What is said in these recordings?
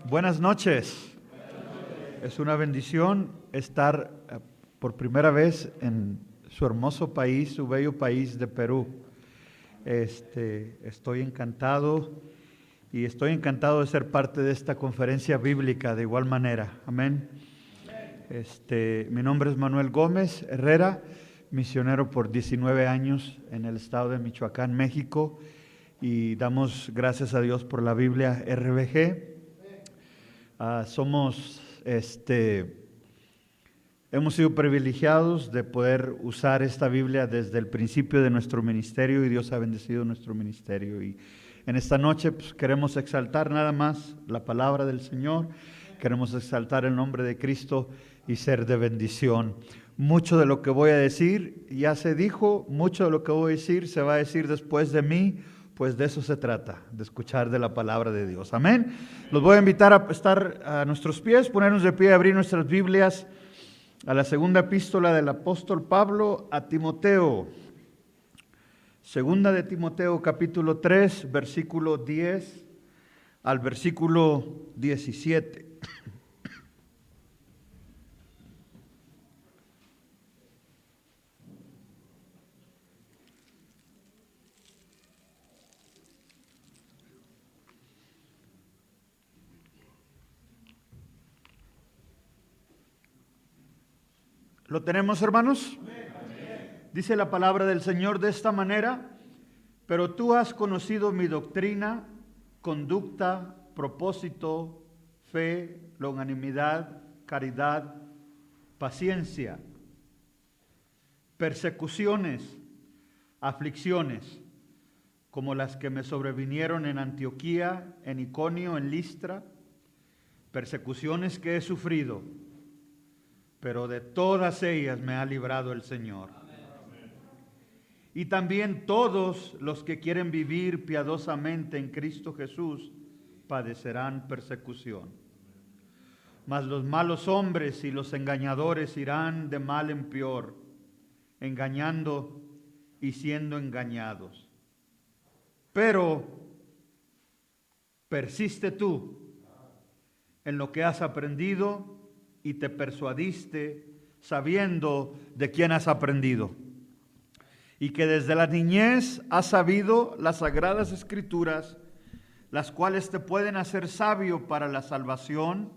Buenas noches. Es una bendición estar por primera vez en su hermoso país, su bello país de Perú. Estoy encantado y estoy encantado de ser parte de esta conferencia bíblica de igual manera. Amén. Mi nombre es Manuel Gómez Herrera, misionero por 19 años en el estado de Michoacán, México, y damos gracias a Dios por la Biblia RBG. Hemos sido privilegiados de poder usar esta Biblia desde el principio de nuestro ministerio y Dios ha bendecido nuestro ministerio. Y en esta noche queremos exaltar nada más la palabra del Señor, queremos exaltar el nombre de Cristo y ser de bendición. Mucho de lo que voy a decir ya se dijo, mucho de lo que voy a decir se va a decir después de mí. Pues de eso se trata, de escuchar de la palabra de Dios. Amén. Los voy a invitar a estar a nuestros pies, ponernos de pie, abrir nuestras Biblias a la segunda epístola del apóstol Pablo a Timoteo. Segunda de Timoteo, capítulo 3, versículo 10 al versículo 17. ¿Lo tenemos, hermanos? Dice la palabra del Señor de esta manera: pero tú has conocido mi doctrina, conducta, propósito, fe, longanimidad, caridad, paciencia, persecuciones, aflicciones, como las que me sobrevinieron en Antioquía, en Iconio, en Listra, persecuciones que he sufrido, pero de todas ellas me ha librado el Señor. Y también todos los que quieren vivir piadosamente en Cristo Jesús padecerán persecución. Mas los malos hombres y los engañadores irán de mal en peor, engañando y siendo engañados. Pero persiste tú en lo que has aprendido y te persuadiste sabiendo de quién has aprendido, y que desde la niñez has sabido las sagradas escrituras, las cuales te pueden hacer sabio para la salvación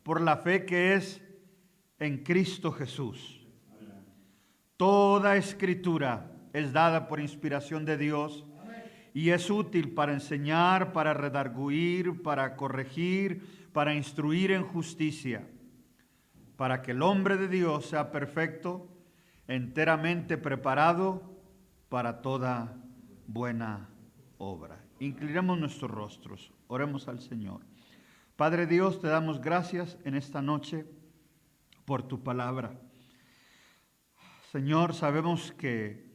por la fe que es en Cristo Jesús. Toda escritura es dada por inspiración de Dios y es útil para enseñar, para redarguir, para corregir, para instruir en justicia, para que el hombre de Dios sea perfecto, enteramente preparado para toda buena obra. Inclinemos nuestros rostros, oremos al Señor. Padre Dios, te damos gracias en esta noche por tu palabra. Señor, sabemos que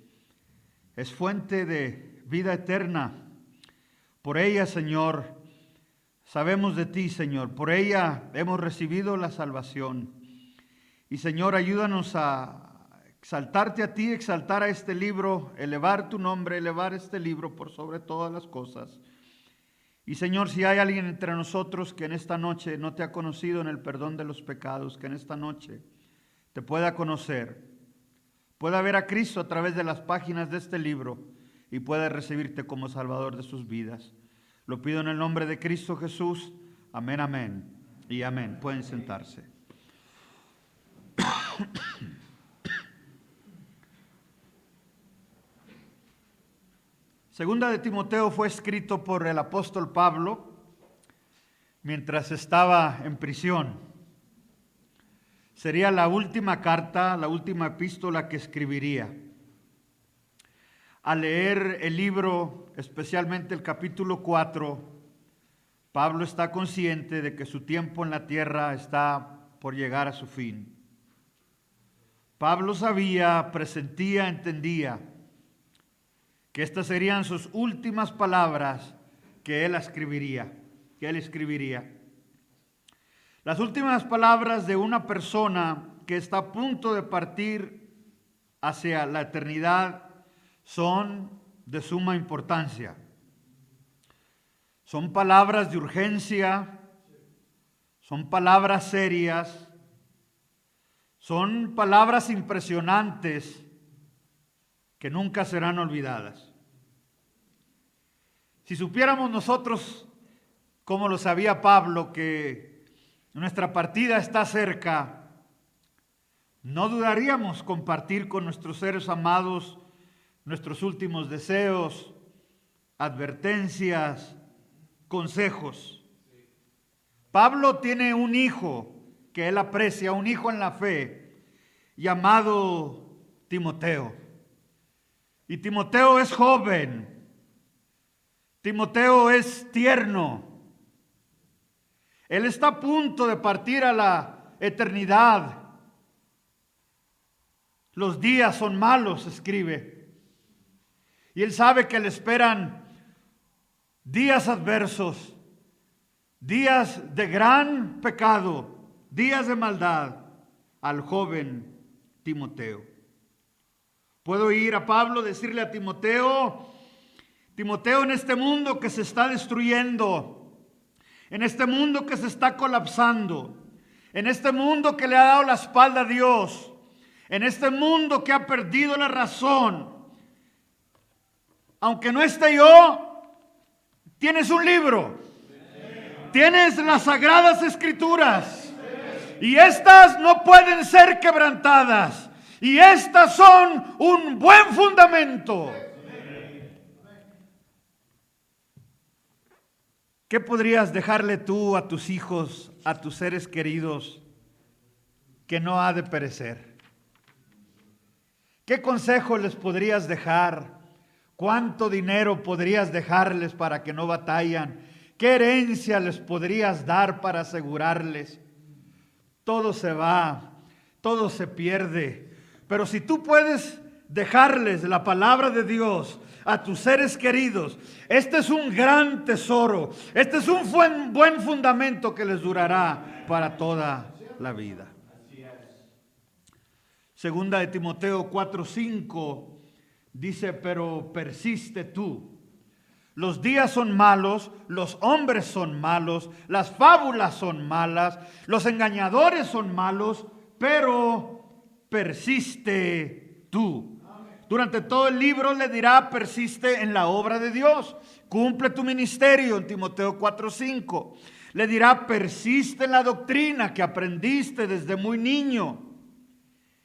es fuente de vida eterna. Por ella, Señor, sabemos de ti, Señor. Por ella hemos recibido la salvación. Y Señor, ayúdanos a exaltarte a ti, exaltar a este libro, elevar tu nombre, elevar este libro por sobre todas las cosas. Y Señor, si hay alguien entre nosotros que en esta noche no te ha conocido en el perdón de los pecados, que en esta noche te pueda conocer, pueda ver a Cristo a través de las páginas de este libro y pueda recibirte como Salvador de sus vidas. Lo pido en el nombre de Cristo Jesús. Amén, amén y amén. Pueden sentarse. Segunda de Timoteo fue escrito por el apóstol Pablo mientras estaba en prisión. Sería la última carta, la última epístola que escribiría. Al leer el libro, especialmente el capítulo 4, Pablo está consciente de que su tiempo en la tierra está por llegar a su fin. Pablo sabía, presentía, entendía que estas serían sus últimas palabras que él escribiría. Las últimas palabras de una persona que está a punto de partir hacia la eternidad son de suma importancia. Son palabras de urgencia, son palabras serias, son palabras impresionantes que nunca serán olvidadas. Si supiéramos nosotros, como lo sabía Pablo, que nuestra partida está cerca, no dudaríamos compartir con nuestros seres amados nuestros últimos deseos, advertencias, consejos. Pablo tiene un hijo que él aprecia, un hijo en la fe, llamado Timoteo. Y Timoteo es joven, Timoteo es tierno. Él está a punto de partir a la eternidad. Los días son malos, escribe. Y él sabe que le esperan días adversos, días de gran pecado, días de maldad al joven Timoteo. Puedo ir a Pablo, decirle a Timoteo, Timoteo, en este mundo que se está destruyendo, en este mundo que se está colapsando, en este mundo que le ha dado la espalda a Dios, en este mundo que ha perdido la razón, aunque no esté yo, tienes un libro, tienes las Sagradas Escrituras, y estas no pueden ser quebrantadas, y estas son un buen fundamento. ¿Qué podrías dejarle tú a tus hijos, a tus seres queridos, que no ha de perecer? ¿Qué consejo les podrías dejar? ¿Cuánto dinero podrías dejarles para que no batallan? ¿Qué herencia les podrías dar para asegurarles? Todo se va, todo se pierde. Pero si tú puedes dejarles la palabra de Dios a tus seres queridos, este es un gran tesoro, este es un buen fundamento que les durará para toda la vida. Segunda de Timoteo 4:5 dice, pero persiste tú. Los días son malos, los hombres son malos, las fábulas son malas, los engañadores son malos, pero persiste tú. Durante todo el libro le dirá, persiste en la obra de Dios, cumple tu ministerio en Timoteo 4:5. Le dirá, persiste en la doctrina que aprendiste desde muy niño.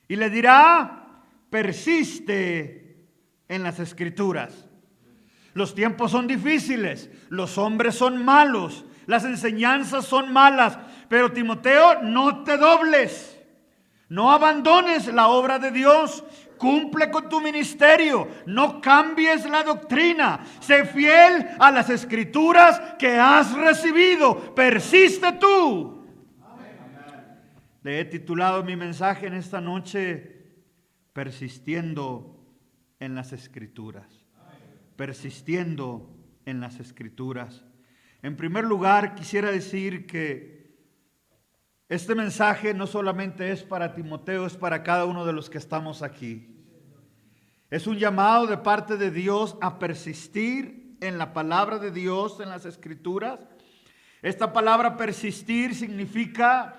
Y le dirá, persiste en las Escrituras. Los tiempos son difíciles, los hombres son malos, las enseñanzas son malas, pero Timoteo, no te dobles, no abandones la obra de Dios, cumple con tu ministerio, no cambies la doctrina, sé fiel a las Escrituras que has recibido, persiste tú. Le he titulado mi mensaje en esta noche, persistiendo en las Escrituras. Persistiendo en las Escrituras. En primer lugar, quisiera decir que este mensaje no solamente es para Timoteo, es para cada uno de los que estamos aquí. Es un llamado de parte de Dios a persistir en la palabra de Dios, en las Escrituras. Esta palabra persistir significa,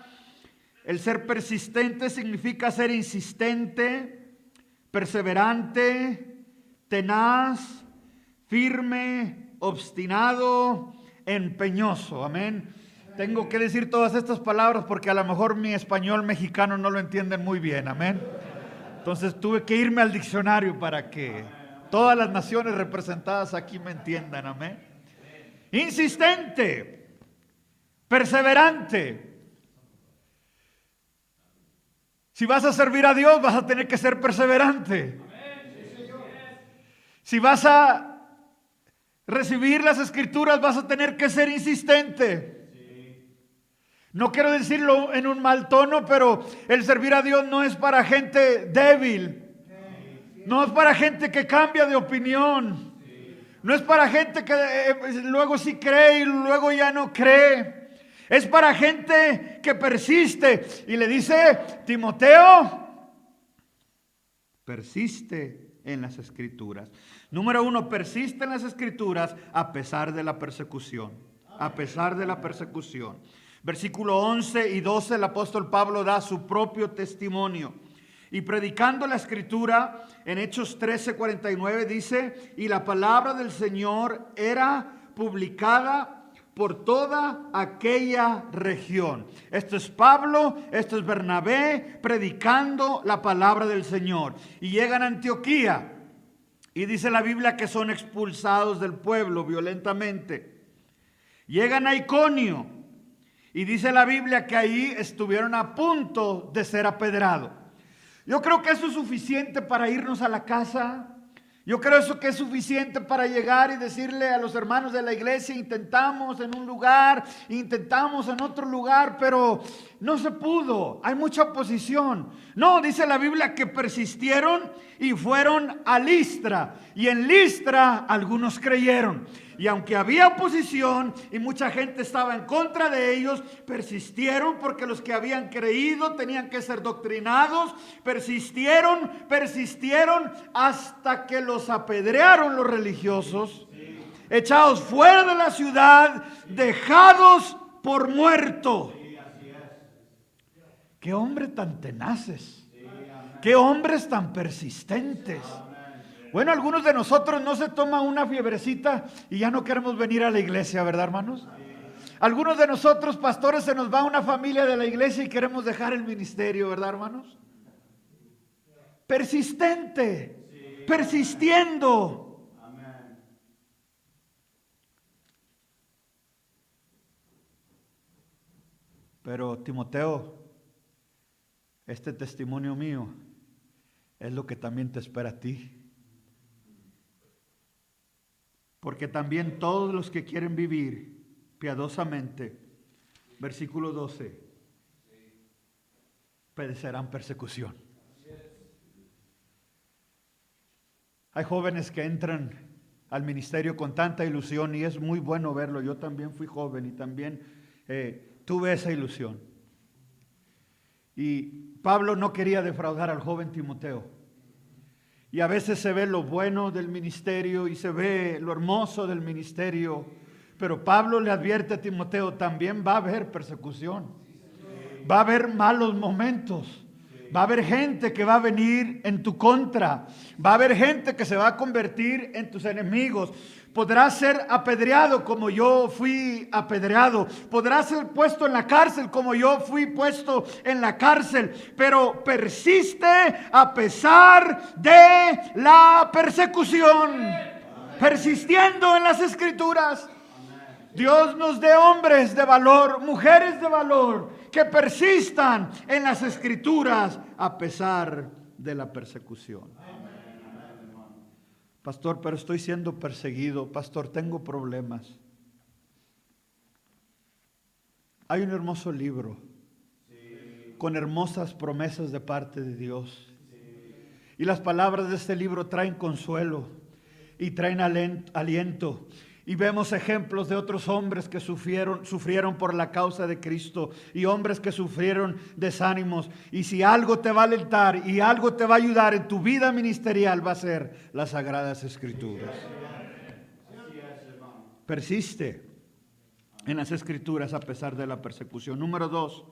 el ser persistente significa ser insistente, perseverante, tenaz, firme, obstinado, empeñoso. Amén. Tengo que decir todas estas palabras porque a lo mejor mi español mexicano no lo entienden muy bien. Amén. Entonces tuve que irme al diccionario para que todas las naciones representadas aquí me entiendan. Amén. Insistente, perseverante. Si vas a servir a Dios, vas a tener que ser perseverante. Si vas a recibir las Escrituras, vas a tener que ser insistente. No quiero decirlo en un mal tono, pero el servir a Dios no es para gente débil. No es para gente que cambia de opinión. No es para gente que luego sí cree y luego ya no cree. Es para gente que persiste. Y le dice, Timoteo, persiste en las Escrituras. Número 1, persiste en las Escrituras a pesar de la persecución. A pesar de la persecución. Versículo 11 y 12, el apóstol Pablo da su propio testimonio. Y predicando la Escritura, en Hechos 13:49 dice, y la palabra del Señor era publicada por toda aquella región. Esto es Pablo, esto es Bernabé, predicando la palabra del Señor. Y llegan a Antioquía, y dice la Biblia que son expulsados del pueblo violentamente. Llegan a Iconio, y dice la Biblia que ahí estuvieron a punto de ser apedreados. Yo creo que eso es suficiente para irnos a la casa. Yo creo eso que es suficiente para llegar y decirle a los hermanos de la iglesia, intentamos en un lugar, intentamos en otro lugar, pero no se pudo, hay mucha oposición. No, dice la Biblia que persistieron y fueron a Listra, y en Listra algunos creyeron. Y aunque había oposición y mucha gente estaba en contra de ellos, persistieron porque los que habían creído tenían que ser doctrinados. Persistieron hasta que los apedrearon los religiosos, echados fuera de la ciudad, dejados por muerto. Qué hombres tan tenaces, qué hombres tan persistentes. Bueno, algunos de nosotros no se toma una fiebrecita y ya no queremos venir a la iglesia, ¿verdad, hermanos? Algunos de nosotros, pastores, se nos va una familia de la iglesia y queremos dejar el ministerio, ¿verdad, hermanos? Persistente, persistiendo. Pero Timoteo, este testimonio mío es lo que también te espera a ti. Porque también todos los que quieren vivir piadosamente, versículo 12, padecerán persecución. Hay jóvenes que entran al ministerio con tanta ilusión y es muy bueno verlo. Yo también fui joven y también tuve esa ilusión. Y Pablo no quería defraudar al joven Timoteo. Y a veces se ve lo bueno del ministerio y se ve lo hermoso del ministerio. Pero Pablo le advierte a Timoteo, también va a haber persecución. Va a haber malos momentos. Va a haber gente que va a venir en tu contra. Va a haber gente que se va a convertir en tus enemigos. Podrás ser apedreado como yo fui apedreado. Podrás ser puesto en la cárcel como yo fui puesto en la cárcel. Pero persiste a pesar de la persecución. Persistiendo en las Escrituras. Dios nos dé hombres de valor, mujeres de valor, que persistan en las Escrituras a pesar de la persecución. Pastor, pero estoy siendo perseguido. Pastor, tengo problemas. Hay un hermoso libro con hermosas promesas de parte de Dios. Y las palabras de este libro traen consuelo y traen aliento. Y vemos ejemplos de otros hombres que sufrieron por la causa de Cristo y hombres que sufrieron desánimos. Y si algo te va a alentar y algo te va a ayudar en tu vida ministerial, va a ser las Sagradas Escrituras. Persiste en las Escrituras a pesar de la persecución. Número 2.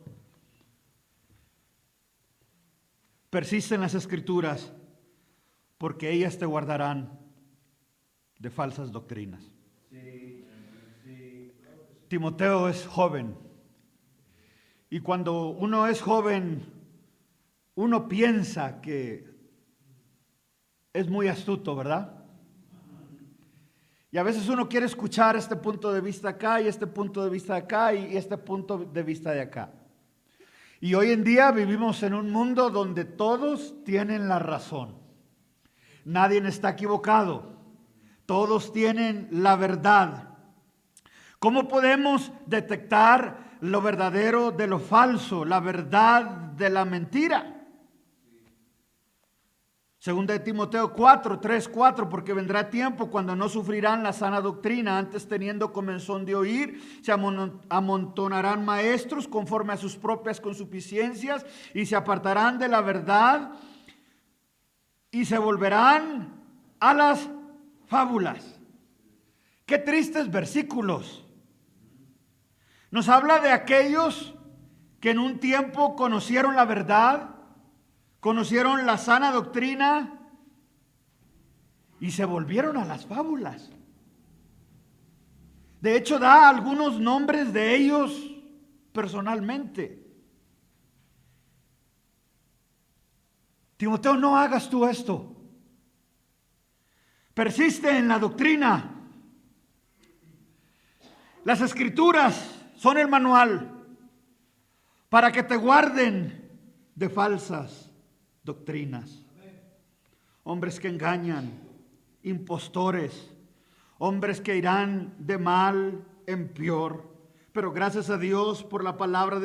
Persiste en las Escrituras porque ellas te guardarán de falsas doctrinas. Timoteo es joven y cuando uno es joven uno piensa que es muy astuto, ¿verdad? Y a veces uno quiere escuchar este punto de vista acá y este punto de vista acá y este punto de vista de acá. Y hoy en día vivimos en un mundo donde todos tienen la razón. Nadie está equivocado. Todos tienen la verdad. ¿Cómo podemos detectar lo verdadero de lo falso, la verdad de la mentira? Segunda de Timoteo 4, porque vendrá tiempo cuando no sufrirán la sana doctrina, antes teniendo comezón de oír, se amontonarán maestros conforme a sus propias concupiscencias y se apartarán de la verdad y se volverán a las fábulas. Qué tristes versículos. Nos habla de aquellos que en un tiempo conocieron la verdad, conocieron la sana doctrina y se volvieron a las fábulas. De hecho, da algunos nombres de ellos personalmente. Timoteo, no hagas tú esto. Persiste en la doctrina. Las escrituras son el manual para que te guarden de falsas doctrinas. Hombres que engañan, impostores, hombres que irán de mal en peor. Pero gracias a Dios por la palabra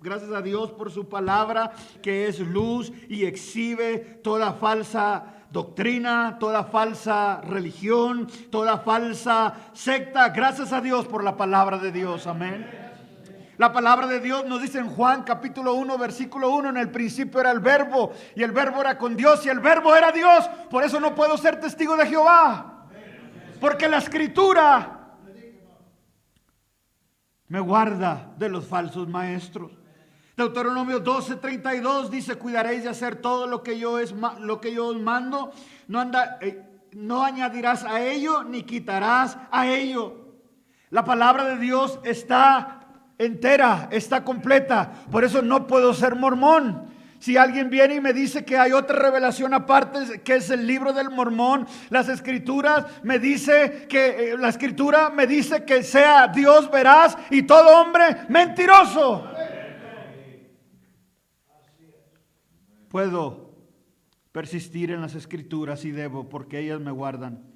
gracias a Dios por su palabra, que es luz y exhibe toda falsa doctrina, toda falsa religión, toda falsa secta. Gracias a Dios por la palabra de Dios. Amén. La palabra de Dios nos dice en Juan capítulo 1 versículo 1: en el principio era el verbo, y el verbo era con Dios, y el verbo era Dios. Por eso no puedo ser testigo de Jehová, porque la escritura me guarda de los falsos maestros. Deuteronomio 12:32 dice: cuidaréis de hacer todo lo que yo os mando, no añadirás a ello ni quitarás a ello. La palabra de Dios está entera, está completa. Por eso no puedo ser mormón. Si alguien viene y me dice que hay otra revelación aparte, que es el libro del Mormón, la escritura me dice que sea Dios veraz y todo hombre mentiroso. Puedo persistir en las escrituras y debo, porque ellas me guardan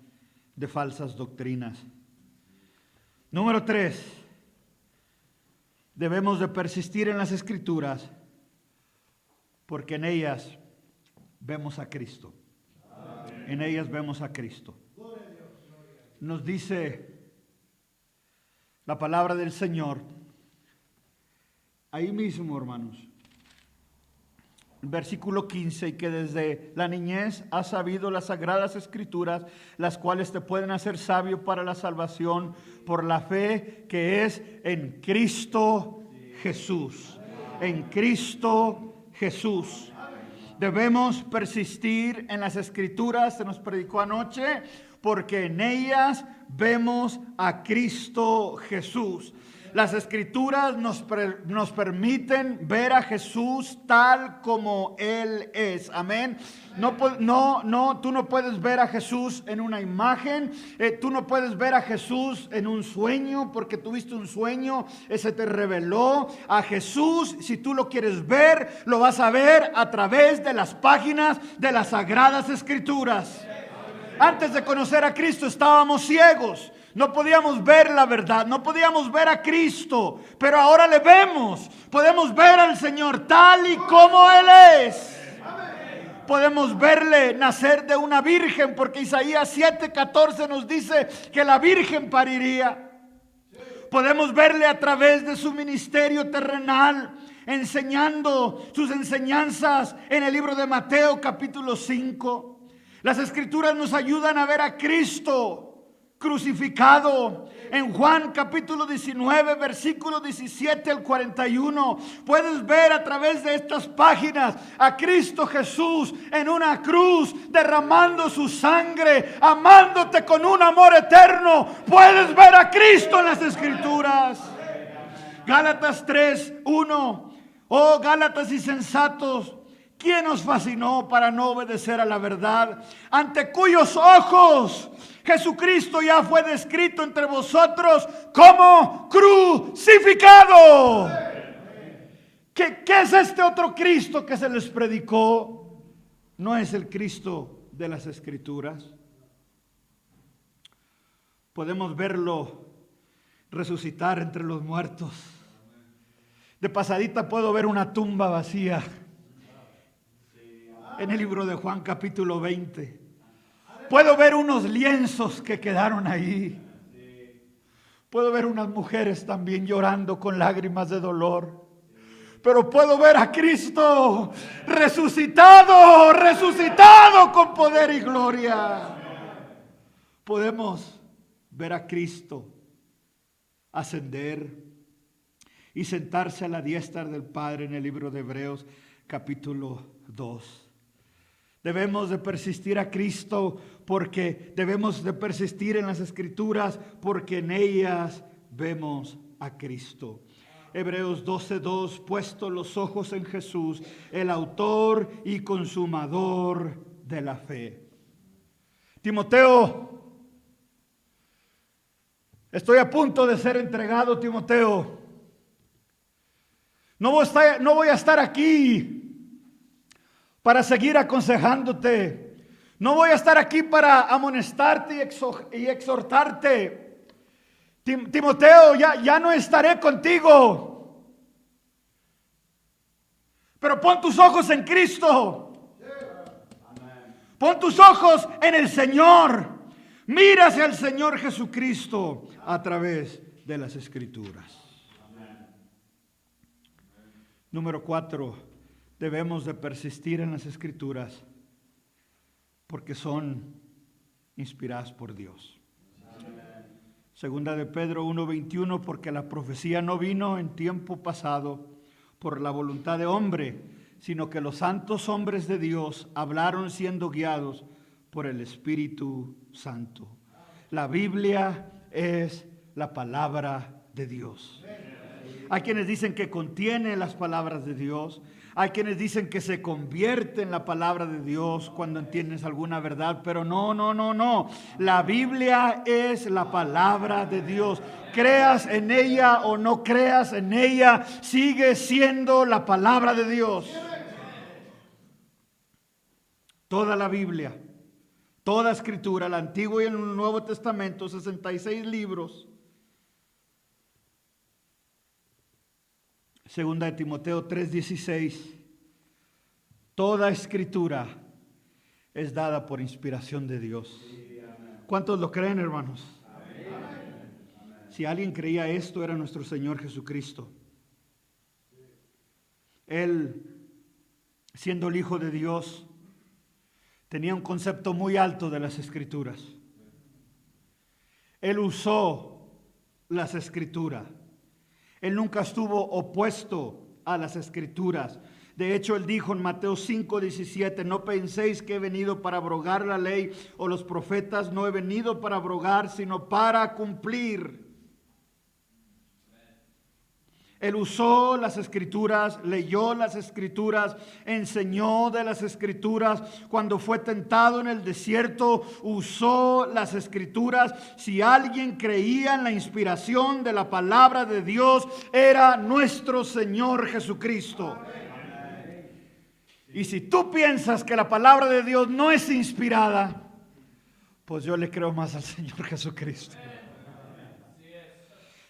de falsas doctrinas. Número 3. Debemos de persistir en las escrituras porque en ellas vemos a Cristo. En ellas vemos a Cristo. Nos dice la palabra del Señor ahí mismo, hermanos, versículo 15: y que desde la niñez has sabido las sagradas escrituras, las cuales te pueden hacer sabio para la salvación por la fe que es en Cristo Jesús. En Cristo Jesús. Debemos persistir en las escrituras, se nos predicó anoche, porque en ellas vemos a Cristo Jesús. Las escrituras nos permiten ver a Jesús tal como Él es. Amén. Tú no puedes ver a Jesús en una imagen. Tú no puedes ver a Jesús en un sueño, porque tuviste un sueño, ese te reveló. A Jesús, si tú lo quieres ver, lo vas a ver a través de las páginas de las sagradas escrituras. Antes de conocer a Cristo estábamos ciegos. No podíamos ver la verdad, no podíamos ver a Cristo, pero ahora le vemos. Podemos ver al Señor tal y como Él es. Podemos verle nacer de una virgen, porque Isaías 7:14 nos dice que la virgen pariría. Podemos verle a través de su ministerio terrenal, enseñando sus enseñanzas en el libro de Mateo capítulo 5. Las escrituras nos ayudan a ver a Cristo crucificado. En Juan capítulo 19 versículo 17 al 41 puedes ver a través de estas páginas a Cristo Jesús en una cruz, derramando su sangre, amándote con un amor eterno. Puedes ver a Cristo en las escrituras. Gálatas 3:1: oh Gálatas insensatos, ¿quién os fascinó para no obedecer a la verdad? Ante cuyos ojos Jesucristo ya fue descrito entre vosotros como crucificado. ¿Qué es este otro Cristo que se les predicó? No es el Cristo de las Escrituras. Podemos verlo resucitar entre los muertos. De pasadita puedo ver una tumba vacía en el libro de Juan capítulo 20. Puedo ver unos lienzos que quedaron ahí. Puedo ver unas mujeres también llorando con lágrimas de dolor. Pero puedo ver a Cristo resucitado con poder y gloria. podemos ver a Cristo ascender y sentarse a la diestra del Padre en el libro de Hebreos capítulo 2. Debemos de persistir a Cristo porque debemos de persistir en las Escrituras porque en ellas vemos a Cristo. Hebreos 12:2, puesto los ojos en Jesús, el autor y consumador de la fe. Timoteo, estoy a punto de ser entregado, Timoteo. No voy a estar aquí para seguir aconsejándote. No voy a estar aquí para amonestarte y exhortarte. Timoteo, ya no estaré contigo. Pero pon tus ojos en Cristo. Pon tus ojos en el Señor. Mira hacia el Señor Jesucristo a través de las Escrituras. Número 4, debemos de persistir en las Escrituras porque son inspiradas por Dios. Segunda de Pedro 1:21, porque la profecía no vino en tiempo pasado por la voluntad de hombre, sino que los santos hombres de Dios hablaron siendo guiados por el Espíritu Santo. La Biblia es la palabra de Dios. Hay quienes dicen que contiene las palabras de Dios. Hay quienes dicen que se convierte en la palabra de Dios cuando entiendes alguna verdad. Pero no. La Biblia es la palabra de Dios. Creas en ella o no creas en ella, sigue siendo la palabra de Dios. Toda la Biblia, toda Escritura, el Antiguo y el Nuevo Testamento, 66 libros. Segunda de Timoteo 3:16. Toda Escritura es dada por inspiración de Dios. ¿Cuántos lo creen, hermanos? Si alguien creía esto, era nuestro Señor Jesucristo. Él, siendo el Hijo de Dios, tenía un concepto muy alto de las Escrituras. Él usó las Escrituras. Él nunca estuvo opuesto a las Escrituras. De hecho, él dijo en Mateo 5:17, no penséis que he venido para abrogar la ley o los profetas, no he venido para abrogar, sino para cumplir. Él usó las Escrituras, leyó las Escrituras, enseñó de las Escrituras. Cuando fue tentado en el desierto, usó las Escrituras. Si alguien creía en la inspiración de la palabra de Dios, era nuestro Señor Jesucristo. Y si tú piensas que la palabra de Dios no es inspirada, pues yo le creo más al Señor Jesucristo.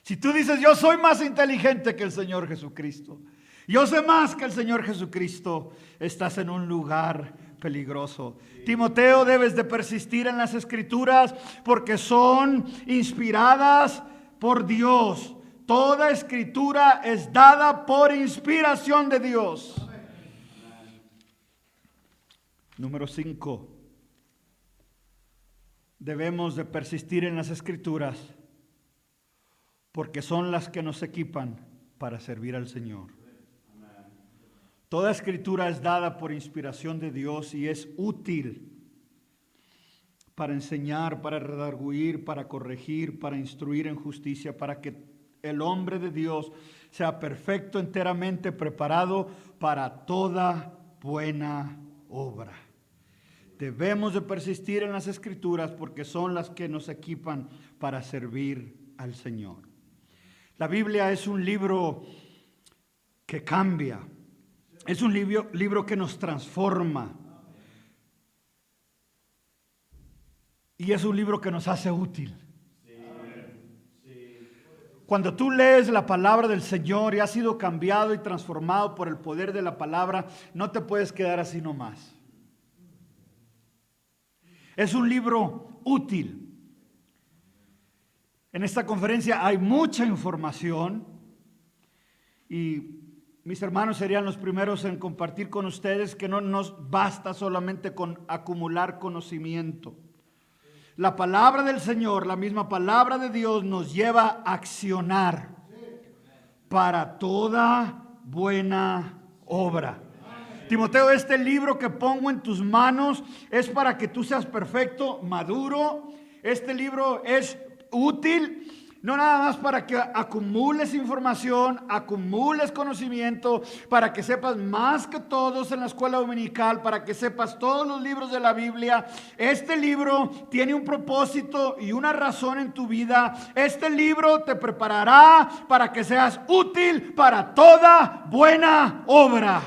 Si tú dices, yo soy más inteligente que el Señor Jesucristo, yo sé más que el Señor Jesucristo, estás en un lugar peligroso. Timoteo, debes de persistir en las Escrituras porque son inspiradas por Dios. Toda Escritura es dada por inspiración de Dios. Número 5. Debemos de persistir en las Escrituras porque son las que nos equipan para servir al Señor. Toda Escritura es dada por inspiración de Dios y es útil para enseñar, para redarguir, para corregir, para instruir en justicia, para que el hombre de Dios sea perfecto, enteramente preparado para toda buena obra. Debemos de persistir en las Escrituras porque son las que nos equipan para servir al Señor. La Biblia es un libro que cambia, es un libro que nos transforma y es un libro que nos hace útil. Cuando tú lees la palabra del Señor y has sido cambiado y transformado por el poder de la palabra, no te puedes quedar así nomás. Es un libro útil. En esta conferencia hay mucha información y mis hermanos serían los primeros en compartir con ustedes que no nos basta solamente con acumular conocimiento. La palabra del Señor, la misma palabra de Dios, nos lleva a accionar para toda buena obra. Timoteo, este libro que pongo en tus manos es para que tú seas perfecto, maduro. Este libro es útil, no nada más para que acumules información, acumules conocimiento, para que sepas más que todos en la escuela dominical, para que sepas todos los libros de la Biblia. Este libro tiene un propósito y una razón en tu vida. Este libro te preparará para que seas útil para toda buena obra.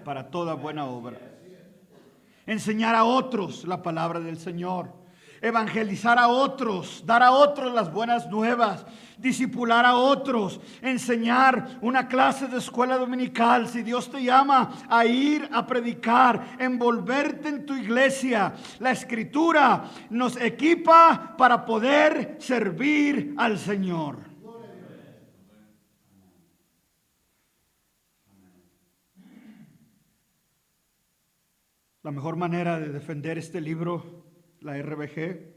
Para toda buena obra. Enseñar a otros la palabra del Señor. Evangelizar a otros, dar a otros las buenas nuevas, discipular a otros, enseñar una clase de escuela dominical. Si Dios te llama a ir a predicar, envolverte en tu iglesia, la Escritura nos equipa para poder servir al Señor. La mejor manera de defender este libro, la RBG,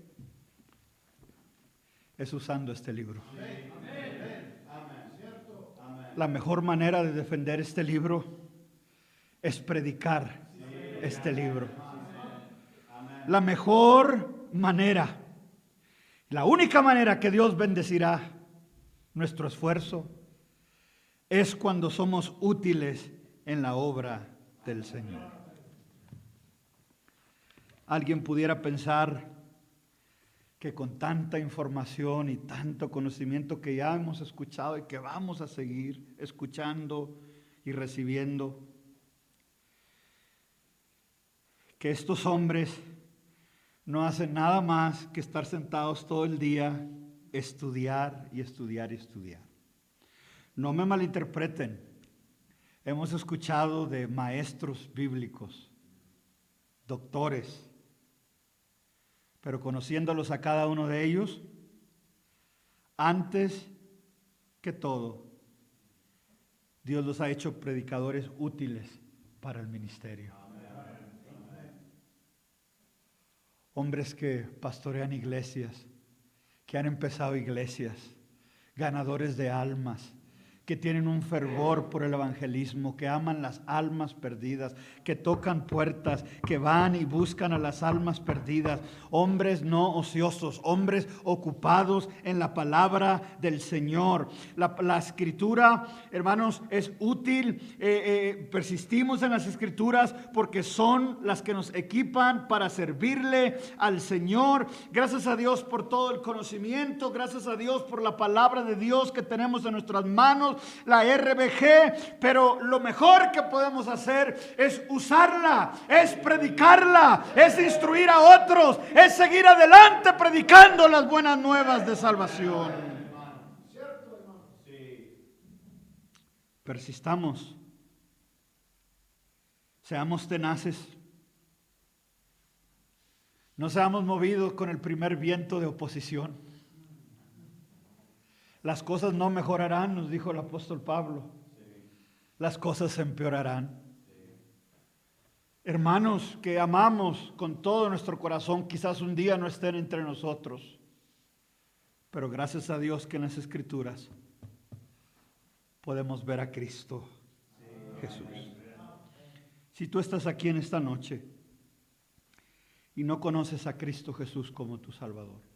es usando este libro. La mejor manera de defender este libro es predicar este libro. La mejor manera, la única manera que Dios bendecirá nuestro esfuerzo es cuando somos útiles en la obra del Señor. Alguien pudiera pensar que con tanta información y tanto conocimiento que ya hemos escuchado y que vamos a seguir escuchando y recibiendo, que estos hombres no hacen nada más que estar sentados todo el día, estudiar y estudiar y estudiar. No me malinterpreten, hemos escuchado de maestros bíblicos, doctores, pero conociéndolos a cada uno de ellos, antes que todo, Dios los ha hecho predicadores útiles para el ministerio. Hombres que pastorean iglesias, que han empezado iglesias, ganadores de almas, que tienen un fervor por el evangelismo, que aman las almas perdidas, que tocan puertas, que van y buscan a las almas perdidas. Hombres no ociosos, hombres ocupados en la palabra del Señor. La escritura, hermanos, es útil. Persistimos en las escrituras porque son las que nos equipan para servirle al Señor. Gracias a Dios por todo el conocimiento, gracias a Dios por la palabra de Dios que tenemos en nuestras manos, la RBG, pero lo mejor que podemos hacer es usarla, es predicarla, es instruir a otros, es seguir adelante predicando las buenas nuevas de salvación. Persistamos, seamos tenaces, no seamos movidos con el primer viento de oposición. Las cosas no mejorarán, nos dijo el apóstol Pablo. Las cosas se empeorarán. Hermanos que amamos con todo nuestro corazón, quizás un día no estén entre nosotros. Pero gracias a Dios que en las Escrituras podemos ver a Cristo Jesús. Si tú estás aquí en esta noche y no conoces a Cristo Jesús como tu Salvador,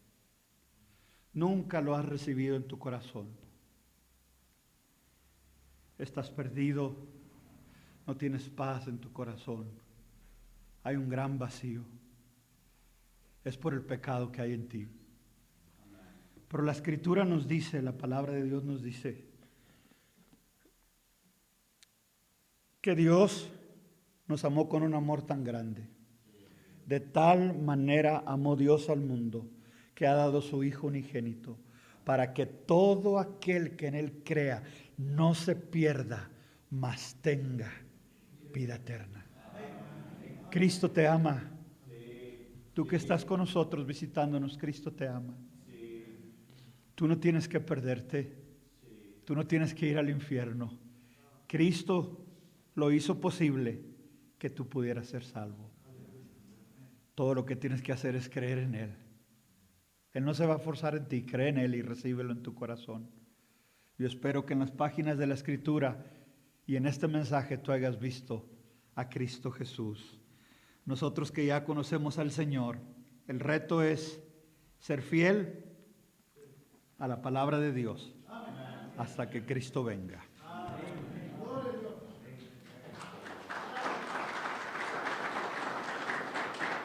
nunca lo has recibido en tu corazón, estás perdido, no tienes paz en tu corazón, hay un gran vacío, es por el pecado que hay en ti. Pero la Escritura nos dice, la palabra de Dios nos dice, que Dios nos amó con un amor tan grande. De tal manera amó Dios al mundo, que ha dado su Hijo unigénito, para que todo aquel que en Él crea no se pierda, mas tenga vida eterna. Cristo te ama. Tú que estás con nosotros visitándonos, Cristo te ama. Tú no tienes que perderte. Tú no tienes que ir al infierno. Cristo lo hizo posible que tú pudieras ser salvo. Todo lo que tienes que hacer es creer en Él. Él no se va a forzar en ti, cree en Él y recíbelo en tu corazón. Yo espero que en las páginas de la Escritura y en este mensaje tú hayas visto a Cristo Jesús. Nosotros que ya conocemos al Señor, el reto es ser fiel a la palabra de Dios hasta que Cristo venga.